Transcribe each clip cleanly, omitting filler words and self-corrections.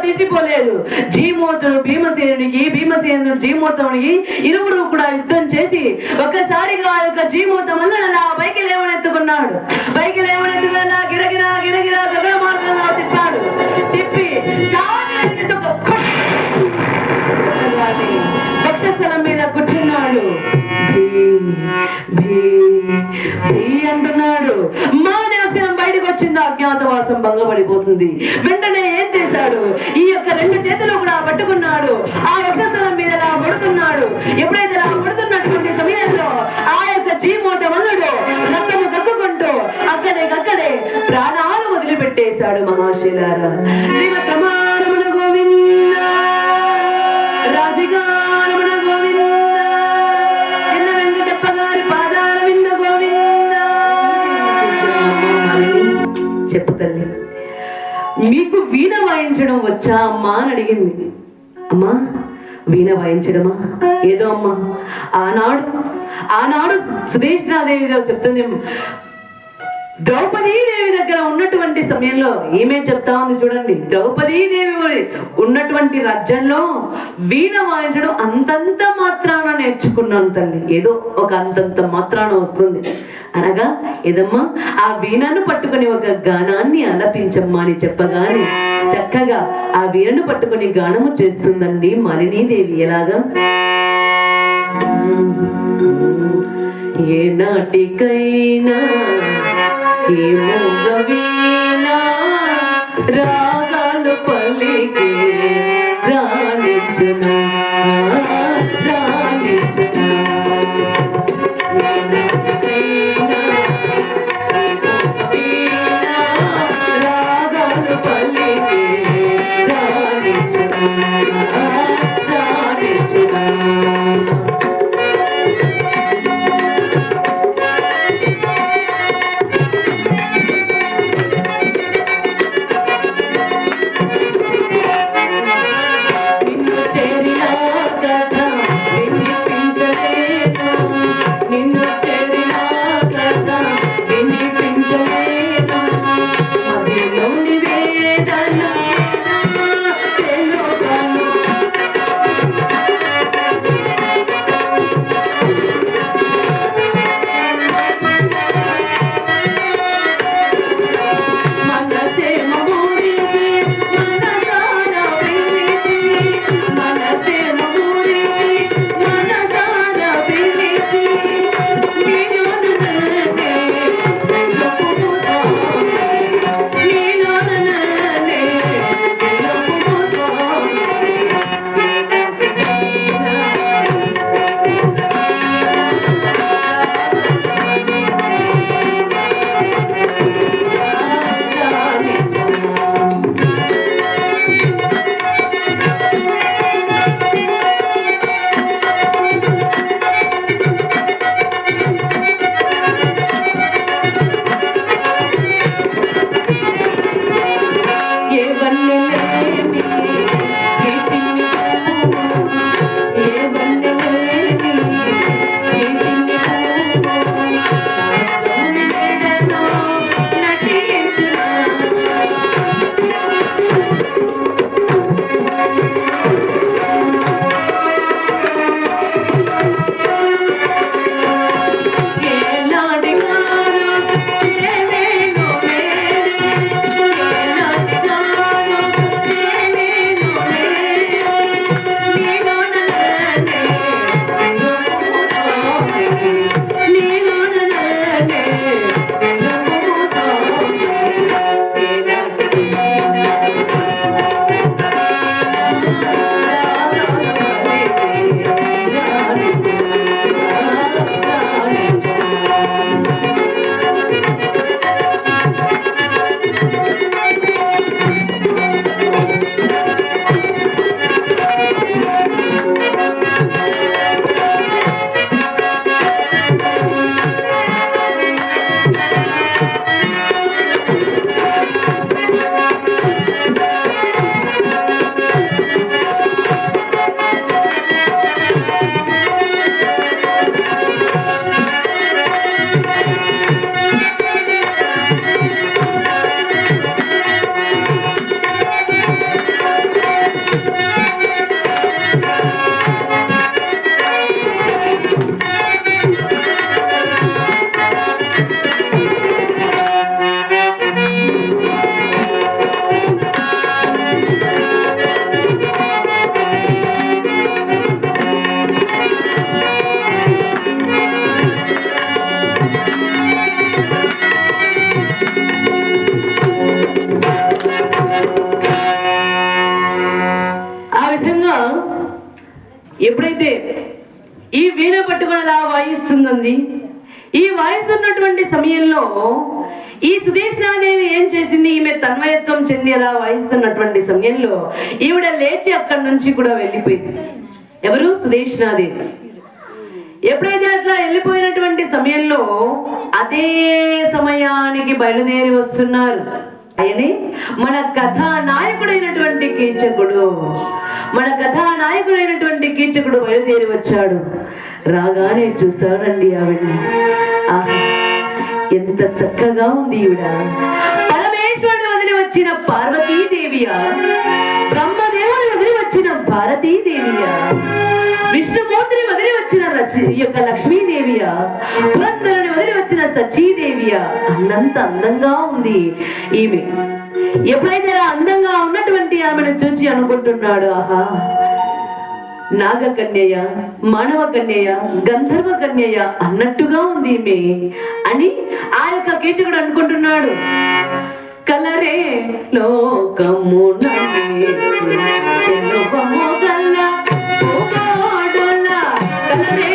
తీసిపోలేదు. జీమూతుడు భీమసేనుడికి, భీమసేనుడు జీమూతమునికి ఇరువురు కూడా యుద్ధం చేసి ఒక్కసారిగా ఆ యొక్క జీమూతమను అలా పైకి లేవనెత్తుకున్నాడు. పైకి లేవనెత్తుకునేలా గిరగిరా గిరగిరా గగన మార్గంలో తిప్పాడు. తిప్పి వక్షస్థలం మీద కూర్చున్నాడు. అంటున్నాడు. మానే అక్షరం బయటకు వచ్చింది. అజ్ఞాతవాసం భంగపడిపోతుంది. వెంటనే ఏం చేశాడు? ఈ యొక్క రెండు చేతులు కూడా పట్టుకున్నాడు. ఆ వక్షస్థలం మీద లా పడుతున్నాడు. ఎప్పుడైతే లా పడుతున్నటువంటి సమయంలో ఆ యొక్క జీమూత మనుడు రక్తము కక్కుకుంటూ అక్కడే ప్రాణాలు వదిలిపెట్టేశాడు. మహాశిలారా శ్రీమద్ రమారమణ గోవింద రాధికారమణ గోవింద చిన్న వెంకటప్ప గారి పాదాల వింద గోవింద. చెప్పు తల్లి, మీకు వీణ వాయించడం వచ్చా అమ్మా అని అడిగింది. అమ్మా వీణ వాయించడమా? ఏదో అమ్మా ఆనాడు సుదేశ్నాదేవి చెప్తుంది. ద్రౌపదీదేవి దగ్గర ఉన్నటువంటి సమయంలో ఏమే చెప్తా ఉంది చూడండి. ద్రౌపదీదేవి ఉన్నటువంటి రాజ్యంలో వీణ వాయించడం అంతంత మాత్రాన నేర్చుకున్నాను తల్లి. ఏదో ఒక అంతంత మాత్రాన వస్తుంది అనగా, ఏదమ్మా ఆ వీణను పట్టుకుని ఒక గానాన్ని ఆలపించమ్మా అని చెప్పగానే చక్కగా ఆ వీణను పట్టుకుని గానము చేస్తుందండి మాలినీదేవి. ఎలాగా? ఏ నాటికైనా ఏ మూగ వీణ రాగాలు పలికే రాణించును రాణించును. రాగాలు పలికే రాణించును రాణించును. ఎప్పుడైతే ఈ వీణ పట్టుకొని అలా వాయిస్తుందండి, ఈ వాయిస్తున్నటువంటి సమయంలో ఈ సుదేష్ణాదేవి ఏం చేసింది, ఈమె తన్మయత్వం చెంది అలా వాయిస్తున్నటువంటి సమయంలో ఈవిడ లేచి అక్కడి నుంచి కూడా వెళ్ళిపోయింది. ఎవరు? సుదేష్ణాదేవి. ఎప్పుడైతే అట్లా వెళ్ళిపోయినటువంటి సమయంలో అదే సమయానికి బయలుదేరి వస్తున్నారు ఆయనే మన కథానాయకుడైనటువంటి కీచకుడు. మన కథానాయకుడైనటువంటి కీచకుడు బయలుదేరి వచ్చాడు. రాగానే చూశాడండి ఆవిడ్ని. ఆహా, ఎంత చక్కగా ఉంది ఈవిడ. పరమేశ్వరుడు వదిలి వచ్చిన పార్వతీదేవియా, బ్రహ్మదేవుని వదిలి వచ్చిన భారతీదేవియా, విష్ణుమూర్తిని వదిలి వచ్చిన యొక్క లక్ష్మీదేవియా, పురంధరుని వదిలి వచ్చిన సచీదేవియా, అన్నంత అందంగా ఉంది ఈమె. ఎప్పుడైతే అందంగా ఉన్నటువంటి ఆమెను చూచి అనుకుంటున్నాడు, ఆహా, నాగకన్యయ, మానవ కన్యయ, గంధర్వ కన్యయ అన్నట్టుగా ఉంది ఈమె అని ఆ యొక్క కీచకుడు అనుకుంటున్నాడు. కలరే లోకమున కలరే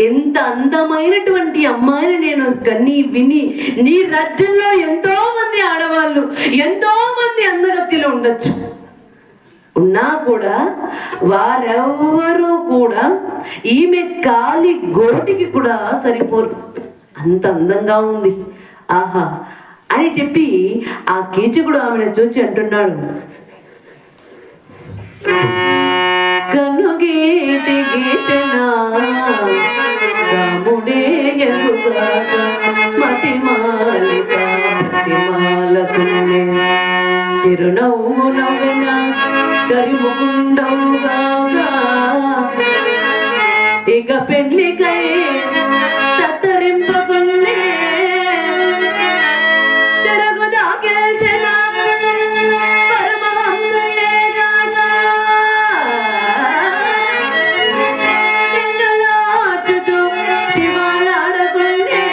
ఎంత అందమైనటువంటి అమ్మాయిని నేను కన్ని విని, నీ రాజ్యంలో ఎంతో మంది ఆడవాళ్ళు, ఎంతో మంది అందగత్తిలో ఉండొచ్చు, ఉన్నా కూడా వారెవ్వరూ కూడా ఈమె కాలి గోటికి కూడా సరిపోరు, అంత అందంగా ఉంది ఆహా అని చెప్పి ఆ కీచకుడు ఆమెను చూచి అంటున్నాడు, కనుగీటి గీచనా రాముడే ఎగుగాక మతిమాలిక మతిమాలకునే చిరునవ్వు నవ్వెన కరిముకుండవుగా ఇక పెళ్లికై తత్తరింపకుండే చెరకు దాకెల్చిన పరమహంసలేగాగా ఎంగలాచుచు శివాలాడకుండే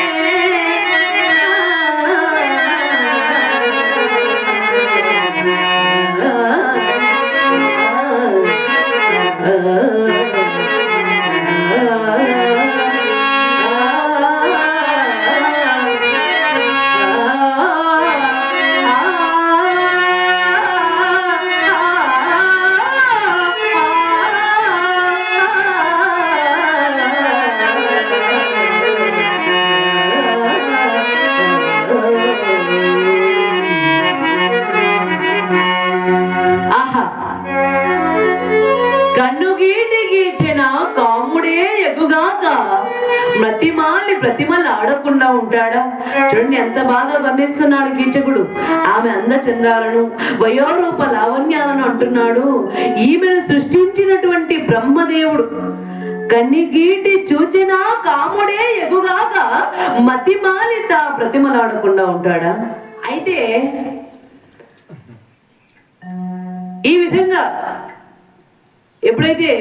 ప్రతిమలు ఆడకుండా ఉంటాడా? చూడండి ఎంత బాగా వర్ణిస్తున్నాడు కీచకుడు. ఆమె అందచందాలను వయోరూప లావణ్యాలను అంటున్నాడు. ఈమెను సృష్టించినటువంటి బ్రహ్మదేవుడు కన్నిగీటి చూచినా కాముడే ఎగుగాక మతిమాలిత ప్రతిమలాడకుండా ఉంటాడా? అయితే ఈ విధంగా ఎప్పుడైతే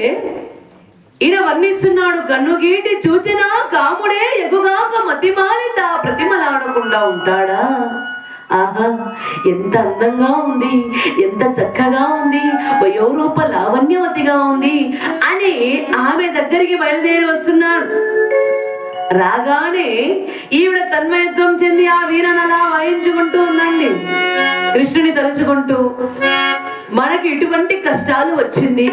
ఈయన వర్ణిస్తున్నాడు, కన్నుగీటి చూచినా కాముడే ఎగుగాక మతిమాలిత ప్రతిమలాడకుండా ఉంటాడా? ఆహా, ఎంత అందంగా ఉంది, ఎంత చక్కగా ఉంది, వయోరూప లావణ్యవతిగా ఉంది అని ఆమె దగ్గరికి బయలుదేరి వస్తున్నాడు. రాగానే ఈవిడ తన్మయత్వం చెంది ఆ వీణను అలా వాయించుకుంటూ ఉందండి, కృష్ణుని తలుచుకుంటూ. మనకి ఇటువంటి కష్టాలు వచ్చింది,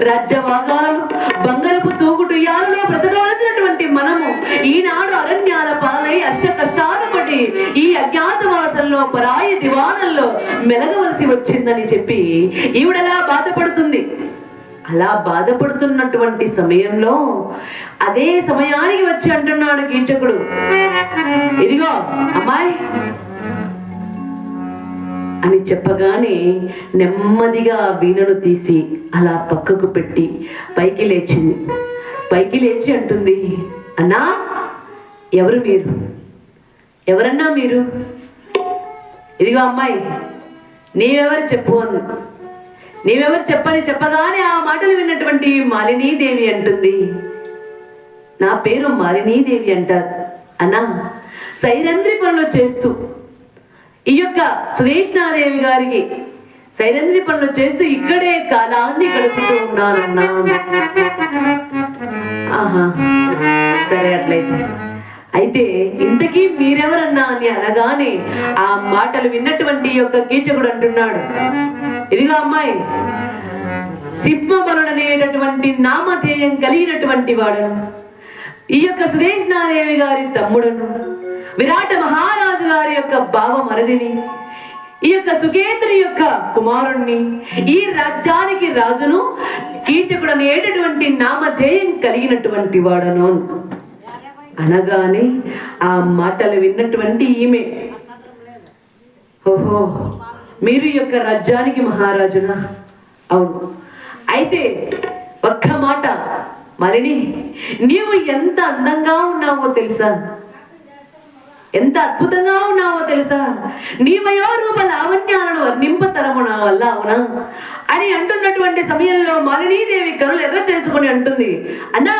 రాజ్యవాగాలను బంగారపు తూగుటుయాలలో బ్రతకవలసినటువంటి మనము ఈనాడు అరణ్యాల పాలై అష్ట కష్టాలు పడి ఈ అజ్ఞాతవాసంలో పరాయి దివానంలో మెలగవలసి వచ్చిందని చెప్పి ఈవిడలా బాధపడుతుంది. అలా బాధపడుతున్నటువంటి సమయంలో అదే సమయానికి వచ్చి అంటున్నాడు కీచకుడు, ఇదిగో అమ్మాయి అని చెప్పగానే నెమ్మదిగా వీణను తీసి అలా పక్కకు పెట్టి పైకి లేచింది. పైకి లేచి అంటుంది, అన్నా ఎవరు మీరు? ఎవరన్నా మీరు? ఇదిగో అమ్మాయి నీవెవరు చెప్పు అంది. నీవెవరు చెప్పని చెప్పగానే ఆ మాటలు విన్నటువంటి మాలినీదేవి అంటుంది, నా పేరు మాలినీదేవి అంటారు అన్నా. సైరంధ్రి పనులు చేస్తూ ఈ యొక్క సుదేష్ణాదేవి గారికి సైరంధ్రి పనులు చేస్తూ ఇక్కడే కాలాన్ని గడుపుతూ ఉన్నానన్నా. ఆహా, సరే అట్లయితే అయితే ఇంతకీ మీరెవరన్నా అని అనగానే ఆ మాటలు విన్నటువంటి యొక్క కీచకుడు అంటున్నాడు, ఇదిగో అమ్మాయి, సింహబలుడు అనేటటువంటి నామధేయం కలిగినటువంటి వాడు, ఈ యొక్క సుదేష్ణాదేవి గారి తమ్ముడును, విరాట మహారాజు గారి యొక్క బావ మరదిని, ఈ యొక్క సుకేతుని యొక్క కుమారుణ్ణి, ఈ రాజ్యానికి రాజును, కీచకుడు అనేటటువంటి నామధేయం కలిగినటువంటి వాడను అనగానే ఆ మాటలు విన్నటువంటి ఈమె, ఓహో మీరు ఈ యొక్క రాజ్యానికి మహారాజునా? అవును. అయితే ఒక్క మాట మరిని, నీవు ఎంత అందంగా ఉన్నావో తెలుసా? ఎంత అద్భుతంగా ఉన్నావో తెలుసా? నీ వయోరూప లావణ్యాలను వర్ణింపతరము నా వల్ల అవునా అని అంటున్నటువంటి సమయంలో మాలినీదేవి కనులు ఎర్ర చేసుకుని అంటుంది, అన్నా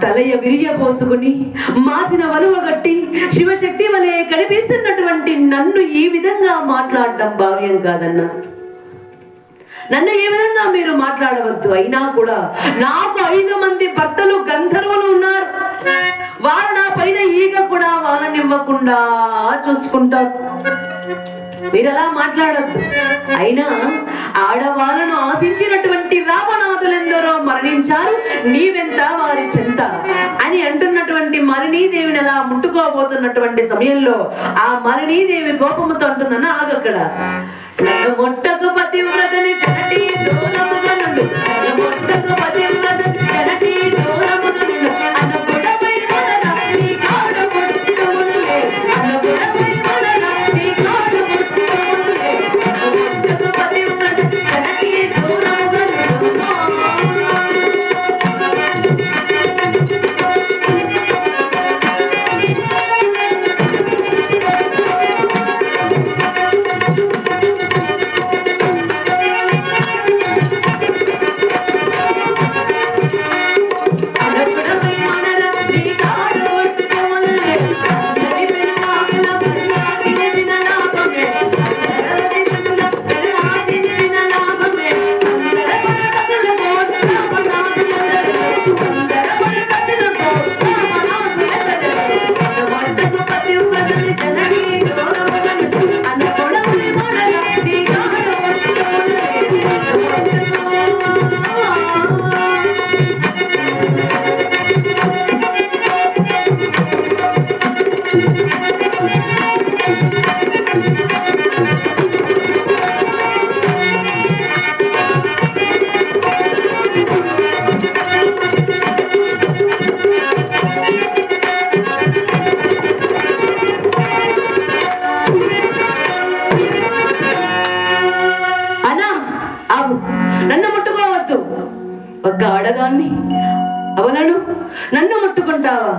తలయ విరియ పోసుకుని మాసిన వలువగట్టి శివశక్తి వలె కనిపిస్తున్నటువంటి నన్ను ఈ విధంగా మాట్లాడడం భావ్యం కాదన్నా. నన్ను ఏ విధంగా మీరు మాట్లాడవద్దు. అయినా కూడా నాకు 5 మంది భర్తలు గంధర్వులు ఉన్నారు. వారు నా పైన ఈగ కూడా వాళ్ళనివ్వకుండా చూసుకుంటారు. మీరు అలా మాట్లాడద్దు. అయినా ఆడవాళ్ళను ఆశించినటువంటి రామనాథులెందరో మరణించారు, నీవెంత వారి చెంత అని అంటున్నటువంటి మాలినీదేవిని అలా ముట్టుకోబోతున్నటువంటి సమయంలో ఆ మాలినీదేవి కోపముతో అంటుందన్న, ఆగక్కడ, నన్ను మొట్టకు పతివ్రతని చనటి దూరముగా నుండు, నన్ను మొట్టకు పతివ్రతని చనటి దూరముగా నుండు, అన్న గుడపై మొదల నీ కాడ కొట్టుములే, అన్న గుడపై మొదల ఒక్క ఆడదాన్ని అవలను నన్ను ముట్టుకుంటావా?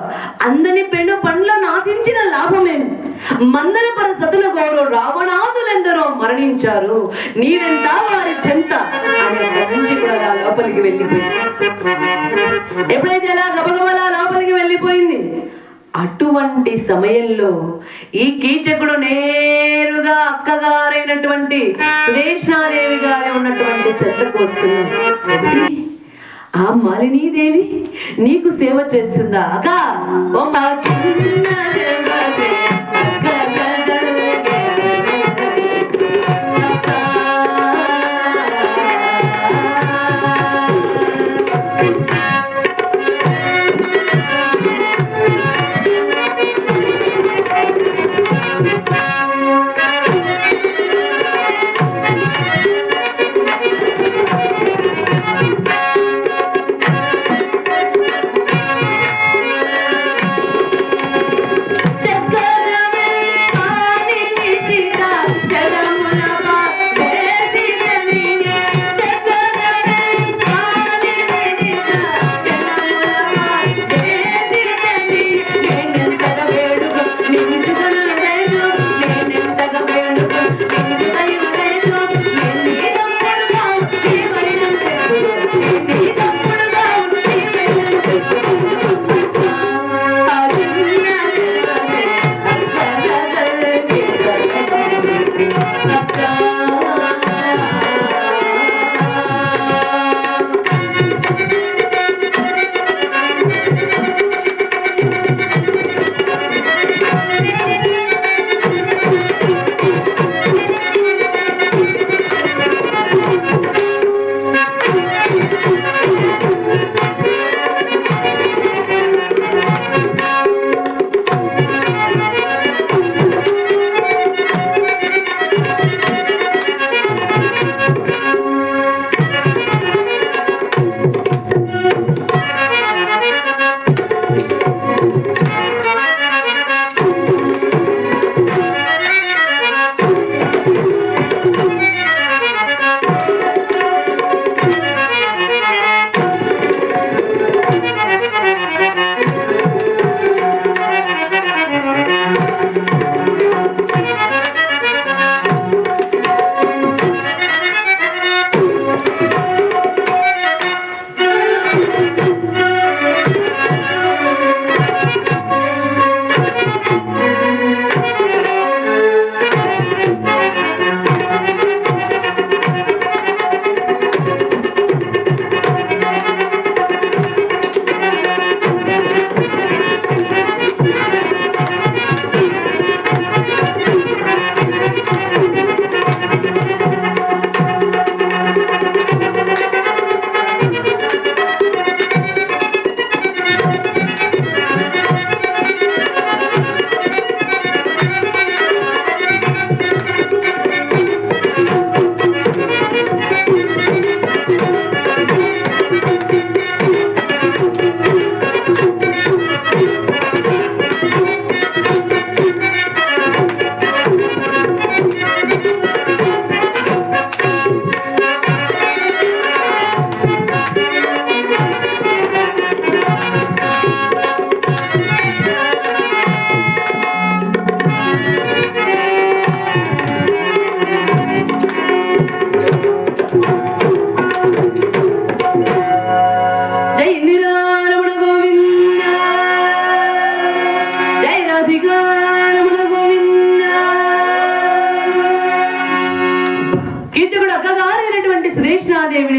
అందని పెను పండ్ల నాశించిన లాభమేమి? మందర పరసతుల గౌరవ రావణాదులెందరో మరణించారు, నీవెంత వారి చెంత అనే నుంచి కూడా అలా లోపలికి వెళ్ళిపోయింది. ఎప్పుడైతే అలా గబగబలా లోపలికి వెళ్ళిపోయింది, అటువంటి సమయంలో ఈ కీచకుడు నేరుగా అక్కగారైనటువంటి సుదేష్ణాదేవి గారి ఉన్నటువంటి చెత్తకు వస్తున్నాడు. ఆ మాలినీదేవి నీకు సేవ చేస్తుందా? అగా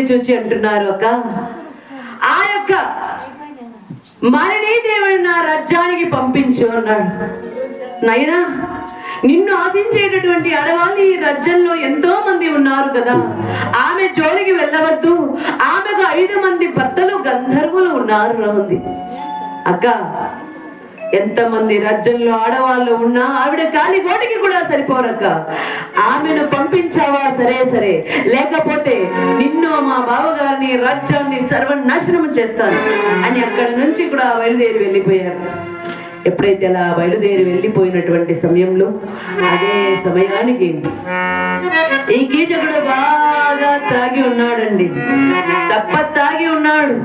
చూచి అంటున్నారు, అక్క ఆ యొక్క మాలినీ దేవుని నా రాజ్యానికి పంపించు అన్నాడు. నైనా నిన్ను ఆశించేటటువంటి ఆడవాళ్ళు ఈ రాజ్యంలో ఎంతో మంది ఉన్నారు కదా, ఆమె జోలికి వెళ్ళవద్దు, ఆమెకు 5 మంది భర్తలు గంధర్వులు ఉన్నారు ఉంది. అక్క ఎంతమంది రాజ్యంలో ఆడవాళ్ళు ఉన్నా ఆవిడ కాలి గోటికి కూడా సరిపోరక్క, ఆమెను పంపించావా సరే సరే, లేకపోతే నిన్ను మా బావగారిని రాజ్యాన్ని సర్వనాశనం చేస్తాను అని అక్కడి నుంచి కూడా బయలుదేరి వెళ్ళిపోయారు. ఎప్పుడైతే అలా బయలుదేరి వెళ్ళిపోయినటువంటి సమయంలో అదే సమయానికి ఈ కీచకుడు బాగా తాగి ఉన్నాడండి, తాగి ఉన్నాడు.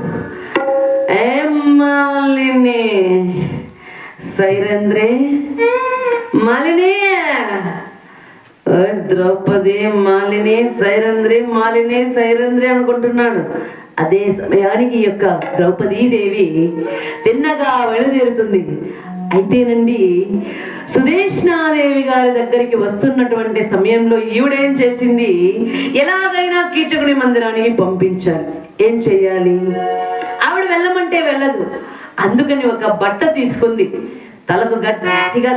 మాలిని సైరంద్రే మాలిని, ద్రౌపది మాలిని సైరంద్రి అనుకుంటున్నాడు. అదే సమయానికి ఈ యొక్క ద్రౌపదీదేవి తిన్నగా బయలుదేరుతుంది. అయితేనండి సుదేష్ణాదేవి గారి దగ్గరికి వస్తున్నటువంటి సమయంలో ఈవిడేం చేసింది, ఎలాగైనా కీచకుని మందిరానికి పంపించాలి. ఏం చెయ్యాలి? ఆవిడ వెళ్ళమంటే వెళ్ళదు. అందుకని ఒక బట్ట తీసుకుంది, తలకు గట్టిగా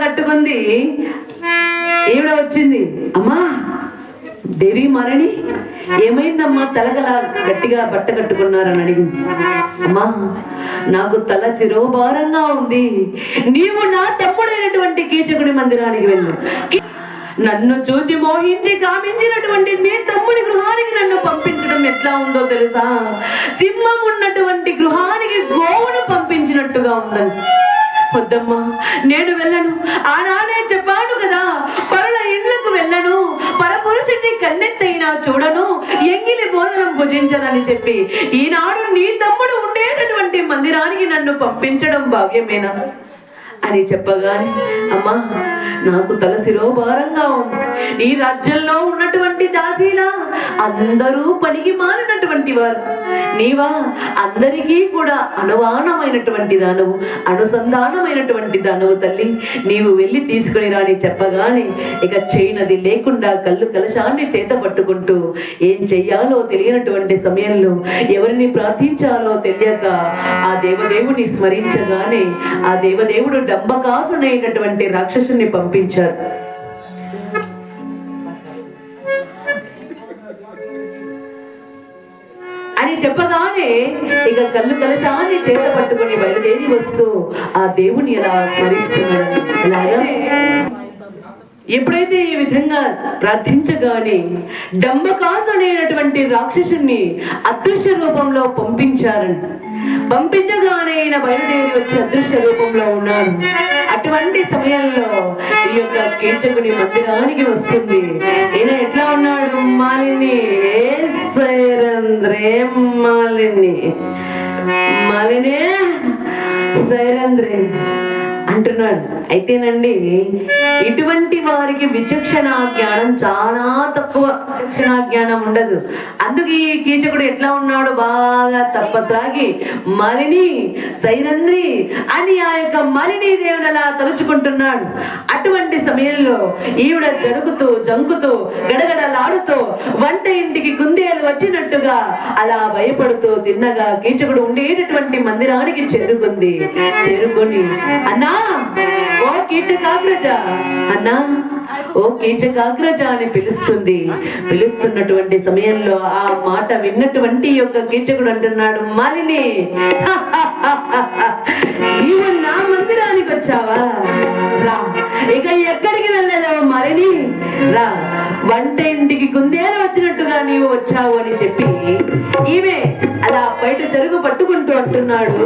కట్టుకుంది. ఈవిడ వచ్చింది, అమ్మా దేవి మరణి ఏమైందమ్మా, తలకలా గట్టిగా బట్ట కట్టుకున్నారని అడిగింది. అమ్మా నాకు తల చిరోభారంగా ఉంది, నీవు నా తమ్ముడైనటువంటి కీచకుడి మందిరానికి వెళ్ళు. నన్ను చూచి మోహించి కామించినటువంటి నీ తమ్ముడి గృహానికి నన్ను పంపించడం ఎట్లా ఉందో తెలుసా? సింహం ఉన్నటువంటి గృహానికి గోవును పంపించినట్టుగా ఉందండి. వద్దమ్మా నేను వెళ్ళను, ఆనాడే చెప్పాను కదా, పరుల ఇళ్లకు వెళ్ళను, పరపురుషుడిని కన్నెత్తైనా చూడను, ఎంగిలి భోజనం భుజించనని చెప్పి ఈనాడు నీ తమ్ముడు ఉండేటటువంటి మందిరానికి నన్ను పంపించడం భాగ్యమేనా అని చెప్పగానే, అమ్మా నాకు తల శిరోభారంగా ఉంది. ఈ రాజ్యంలో ఉన్నటువంటి దాసీలా అందరూ పనికి మారినటువంటి వారు, నీవా అందరికీ కూడా అనువానమైనటువంటి దానవు, అనుసంధానమైనటువంటి దానవు తల్లి, నీవు వెళ్ళి తీసుకుని రాని చెప్పగానే ఇక చేయనది లేకుండా కళ్ళు కలశాన్ని చేత పట్టుకుంటూ ఏం చెయ్యాలో తెలియనటువంటి సమయంలో, ఎవరిని ప్రార్థించాలో తెలియక ఆ దేవదేవుని స్మరించగానే ఆ దేవదేవుడు డంబకాసుడైనటువంటి రాక్షసుని పంపించారు. అని చెప్పగానే ఇక కళ్ళు కలశాన్ని చేత పట్టుకుని బయలుదేరి వస్తూ ఆ దేవుని ఎలా స్మరిస్తున్నారు. ఎప్పుడైతే ఈ విధంగా ప్రార్థించగానే డంబకాసు అనేటటువంటి రాక్షసుని అదృశ్య రూపంలో పంపించగానే ఈయన బయలుదేరి వచ్చి అదృశ్య రూపంలో ఉన్నాడు. అటువంటి సమయంలో ఈ యొక్క కీచకుని మందిరానికి వస్తుంది. ఈయన ఎట్లా ఉన్నాడు? మాలిని సైరంద్రే మాలిని సైరంద్రే అంటున్నాడు. అయితేనండి ఇటువంటి వారికి విచక్షణ జ్ఞానం చాలా తక్కువ, విచక్షణ జ్ఞానం ఉండదు. అందుకే ఈ కీచకుడు ఎట్లా ఉన్నాడు? బాగా తప్పత్రాగి మాలిని సైరంద్రి అని ఆ యొక్క మాలిని దేవుని అలా తలుచుకుంటున్నాడు. అటువంటి సమయంలో ఈవిడ జంకుతూ గడగడలాడుతూ వంట ఇంటికి కుందేలు వచ్చినట్టుగా అలా భయపడుతూ తిన్నగా కీచకుడు ఉండేటటువంటి మందిరానికి చేరుకుని, అన్నా ఓ కీచకాగ్రజ, అన్నా ఓ కీచకాగ్రజ అని పిలుస్తున్నటువంటి సమయంలో ఆ మాట విన్నటువంటి యొక్క కీచకుడు అంటున్నాడు, మాలిని నీవు నా మందిరానికి వచ్చావా? రా, ఇక ఎక్కడికి వెళ్ళలేవు మాలిని, రా, వంట ఇంటికి కుందేలు వచ్చినట్టుగా నీవు వచ్చావు అని చెప్పి ఈమె అలా బయట చెరుగు పట్టుకుంటూ అంటున్నాడు.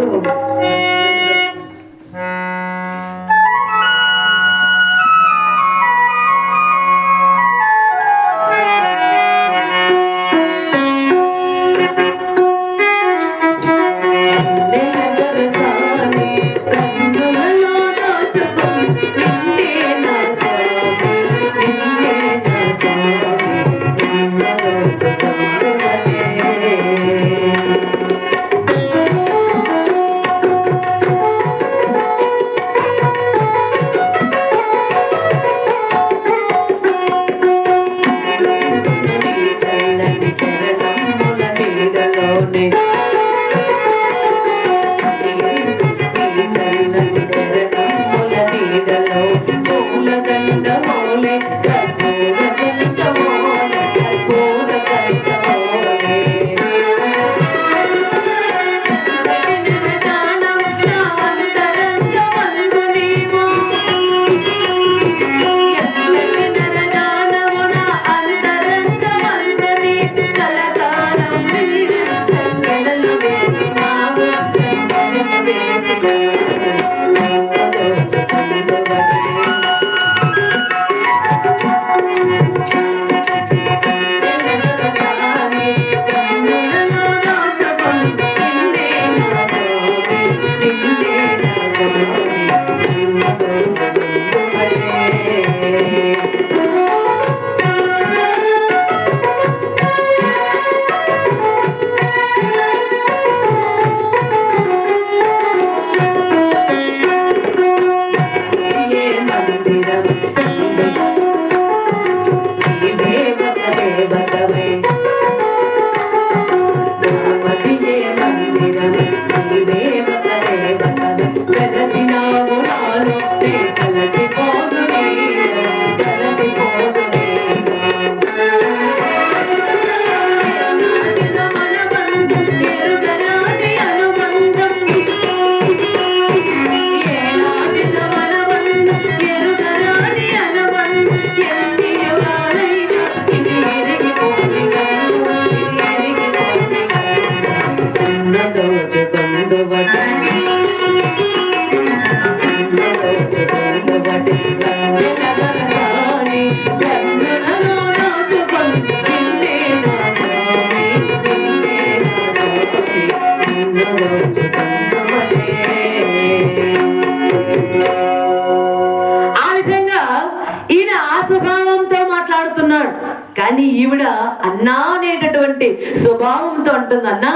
కానీ ఈవిడ అన్నా అనేటటువంటి స్వభావంతో అంటుంది, అన్నా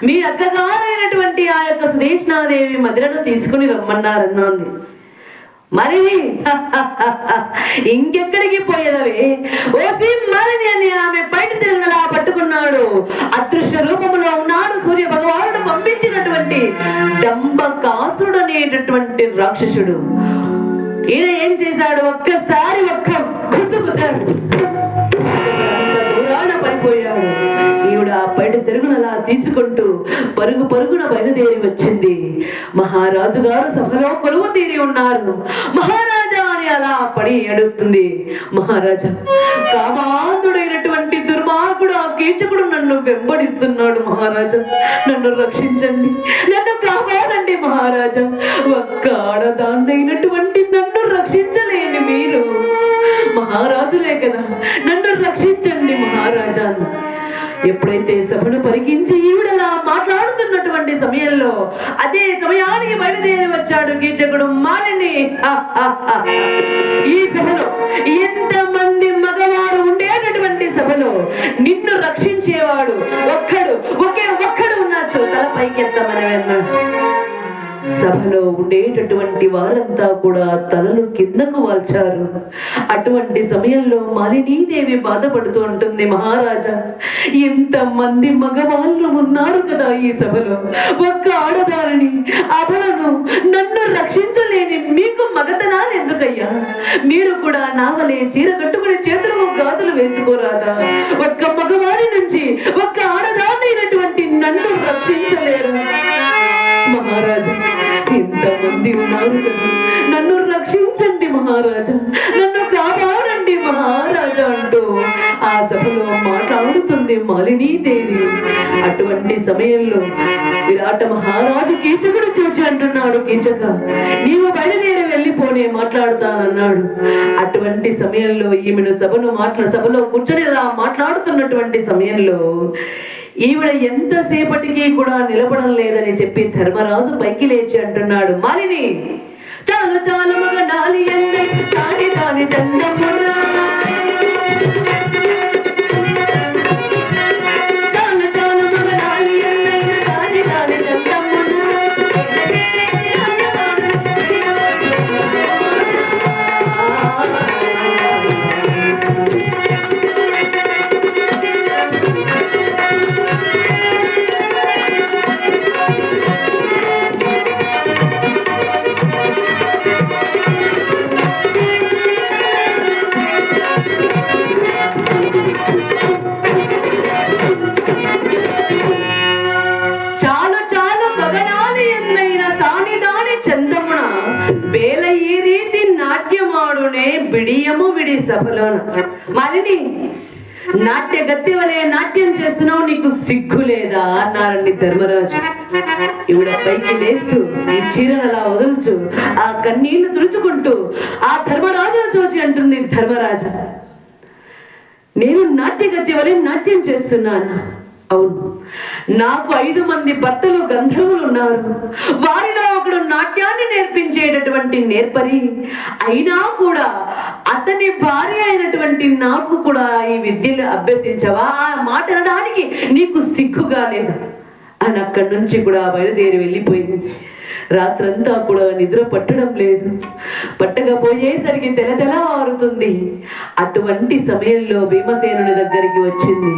మీ అక్కగారైనటువంటి ఆ యొక్క సుదేష్ణాదేవి మదిరను తీసుకుని రమ్మన్నారన్నా అంది. మరి ఇంకెక్కడికి పోయేదవే ఓసి మరిని అని ఆమె బయట తిరుగులా పట్టుకున్నాడు. అదృశ్య రూపంలో ఉన్నాడు సూర్య భగవానుడు పంపించినటువంటి డంబకాసుడు అనేటటువంటి రాక్షసుడు. ఈయన ఏం చేశాడు, ఒక్కసారి ఒక్క గుర్తుకుతాడు, దూరాన పడిపోయాడు. ఈవిడ బయట తిరుగునలా తీసుకుంటూ పరుగు పరుగున బయలుదేరి వచ్చింది. మహారాజు గారు సభలో కొలువు తీరి ఉన్నారు. మహారాజా అని అలా పడి అడుగుతుంది. మహారాజా, కామాంధుడైనటువంటి దుర్మార్గుడు ఆ కీచకుడు నన్ను వెంబడిస్తున్నాడు. మహారాజా, నన్ను రక్షించండి, నన్ను కాపాడండి. మహారాజా, ఒక్క ఆడదాన్నైనటువంటి నన్ను రక్షించలేని మీరు మహారాజులే కదా, నన్ను రక్షించండి మహారాజా. ఎప్పుడైతే సభను పరికించి ఈవిడలా మాట్లాడుతున్నటువంటి సమయంలో అదే సమయానికి బయలుదేరి వచ్చాడు కీచకుడు మాలిని. ఈ సభలో ఎంతమంది మగవాడు ఉండేటటువంటి సభలో నిన్ను రక్షించేవాడు ఒకే ఒక్కడు ఉన్నాచో తల పైకెత్తమని సభలో ఉండేటటువంటి వారంతా కూడా తలలు కిందకు వాల్చారు. అటువంటి సమయంలో మాలినీదేవి బాధపడుతూ ఉంటుంది, మహారాజా, ఇంతమంది మగవాళ్ళు ఉన్నారు కదా ఈ సభలో, ఒక్క ఆడదారిని అబలను నన్ను రక్షించలేని మీకు మగతనాలు ఎందుకయ్యా? మీరు కూడా నావలే చీర కట్టుకుని చేతులకు గాజులు వేసుకోరాదా? ఒక్క మగవాడి నుంచి ఒక్క ఆడదారైనటువంటి నన్ను రక్షించలేరు మహారాజా. ఇంతమంది ఉన్నారు కదా, నన్ను రక్షించండి మహారాజా, నన్ను కాపాడండి మహారాజా అంటూ ఆ సభలో మాట్లాడుతుంది మాలినీదేవి. అటువంటి సమయంలో విరాట మహారాజు కీచకుడు చూచి అంటున్నాడు, కీచక, నీవు బయలుదేరి వెళ్ళిపోనే మాట్లాడుతానన్నాడు. అటువంటి సమయంలో ఈమెను సభలో కూర్చొని అలా మాట్లాడుతున్నటువంటి సమయంలో ఈవిడ ఎంతసేపటికి కూడా నిలబడం లేదని చెప్పి ధర్మరాజు పైకి లేచి అంటున్నాడు, మాలిని, చాలు చాలు మగనాలి దాని దాని చందమునా, చాలు చాలు మగనాలి దాని దాని చందమునా. బిడియము విడి సభలోన మాలిని, నాట్య గత్తి వలె నాట్యం చేస్తున్నావు, నీకు సిగ్గు లేదా అన్నారండి ధర్మరాజు. ఈవిడ పైకి లేస్తూ ఈ చీరను అలా వదులుచు ఆ కన్నీళ్లు తుడుచుకుంటూ ఆ ధర్మరాజును చూచి అంటుంది, ధర్మరాజా, నేను నాట్య గత్తి వలె నాట్యం చేస్తున్నాను. అవును, నాకు 5 మంది భర్తలు గంధర్వులు ఉన్నారు. వారిలో ఒకడు నాట్యాన్ని నేర్పించేటటువంటి నేర్పరి. అయినా కూడా అతని భార్య అయినటువంటి నాకు కూడా ఈ విద్యను అభ్యసించవా? ఆ మాట అనడానికి నీకు సిగ్గుగా లేదా అని అక్కడి నుంచి కూడా బయలుదేరి వెళ్ళిపోయింది. రాత్రంతా కూడా నిద్ర పట్టడం లేదు. పట్టకపోయేసరికి తెలతెలవారుతుంది. అటువంటి సమయంలో భీమసేనుని దగ్గరికి వచ్చింది.